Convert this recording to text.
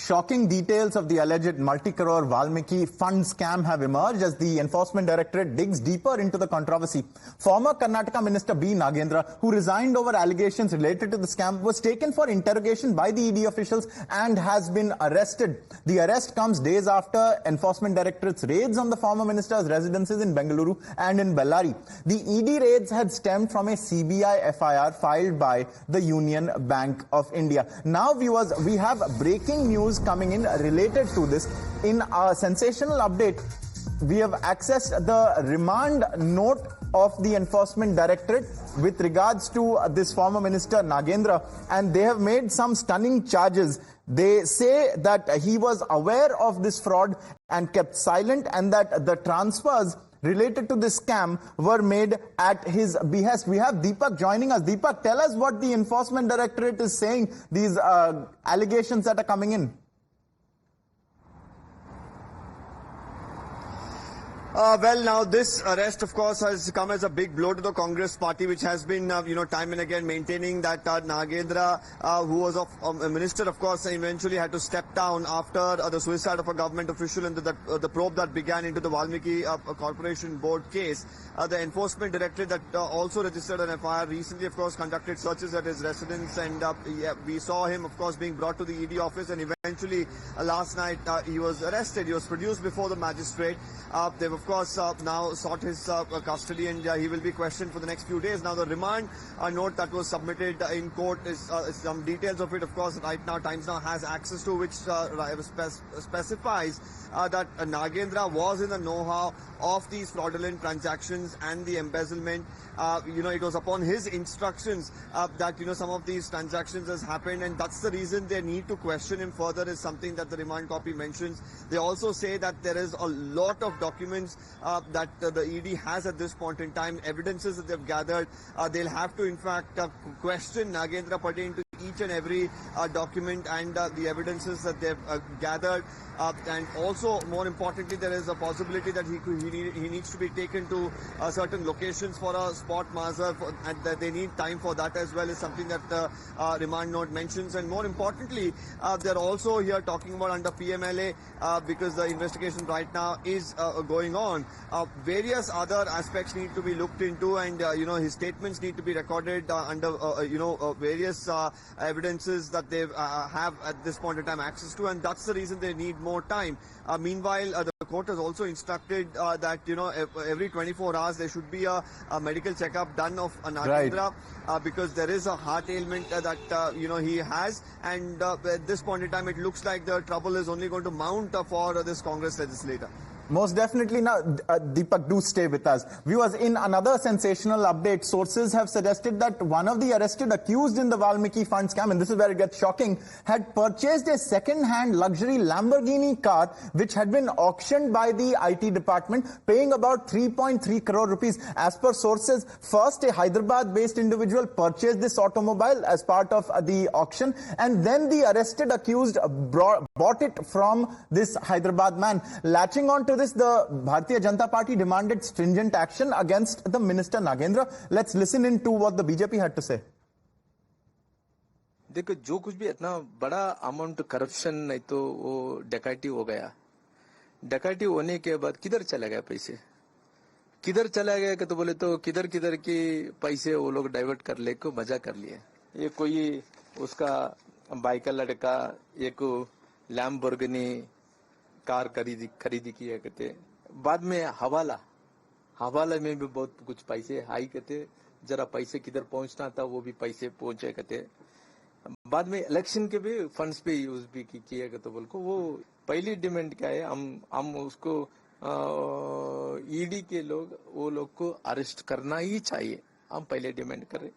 Shocking details of the alleged multi-crore Valmiki fund scam have emerged as the Enforcement Directorate digs deeper into the controversy. Former Karnataka Minister B. Nagendra, who resigned over allegations related to the scam, was taken for interrogation by the ED officials and has been arrested. The arrest comes days after Enforcement Directorate's raids on the former minister's residences in Bengaluru and in Bellary. The ED raids had stemmed from a CBI FIR filed by the Union Bank of India. Now, viewers, we have breaking news coming in related to this. In our sensational update, we have accessed the remand note of the Enforcement Directorate with regards to this former minister Nagendra, and they have made some stunning charges. They say that he was aware of this fraud and kept silent, and that the transfers related to this scam were made at his behest. We have Deepak joining us. Deepak, tell us what the Enforcement Directorate is saying, these allegations that are coming in. Well, now this arrest, of course, has come as a big blow to the Congress party, which has been, time and again maintaining that Nagendra, who was a minister, of course, eventually had to step down after the suicide of a government official and the probe that began into the Valmiki Corporation Board case. The Enforcement Directorate that also registered an FIR recently, of course, conducted searches at his residence, and we saw him, of course, being brought to the ED office, and eventually last night he was arrested. He was produced before the magistrate. They've, of course, now sought his custody, and he will be questioned for the next few days. Now, the remand note that was submitted in court is some details of it, of course, right now Times Now has access to, which specifies that Nagendra was in the know-how of these fraudulent transactions and the embezzlement. It was upon his instructions that, some of these transactions has happened, and that's the reason they need to question him further, is something that the remand copy mentions. They also say that there is a lot of documents that the ED has at this point in time, evidences that they've gathered. They'll have to, in fact, question Nagendra pertaining to each and every document and the evidences that they've gathered. And also, more importantly, there is a possibility that he needs to be taken to certain locations for a spot mazar, and that they need time for that as well, is something that the remand note mentions. And more importantly, they're also here talking about under PMLA, because the investigation right now is going on. Various other aspects need to be looked into, and his statements need to be recorded under various evidences that they have at this point in time access to, and that's the reason they need more time. Meanwhile, the court has also instructed that every 24 hours there should be a medical checkup done of Nagendra, because there is a heart ailment that he has, and at this point in time it looks like the trouble is only going to mount for this Congress legislator. Most definitely. Now, Deepak, do stay with us. Viewers, in another sensational update, sources have suggested that one of the arrested accused in the Valmiki fund scam, and this is where it gets shocking, had purchased a second-hand luxury Lamborghini car which had been auctioned by the IT department, paying about 3.3 crore rupees. As per sources, first a Hyderabad-based individual purchased this automobile as part of the auction, and then the arrested accused bought it from this Hyderabad man. Latching on to this, the Bharatiya Janata Party demanded stringent action against the minister Nagendra. Let's listen in to what the BJP had to say. देखो, जो कुछ भी इतना बड़ा amount corruption नहीं तो वो डकैती हो गया। डकैती होने के बाद किधर चला गया पैसे? किधर चला गया कि तो बोले तो किधर किधर की पैसे वो लोग डाइवर्ट कर ले को मजा कर लिए। ये कोई उसका बाइक का लड़का एक लैम्बोर्गिनी कार खरीदी किया कहते, बाद में हवाला में भी बहुत कुछ पैसे आई कहते, जरा पैसे किधर पहुंचना था वो भी पैसे पहुंचे कहते, बाद में इलेक्शन के भी फंड्स पे यूज भी किया कहते। बोल को वो पहली डिमांड क्या है, हम उसको ईडी के लोग वो लोग को अरेस्ट करना ही चाहिए, हम पहले डिमांड कर रहे।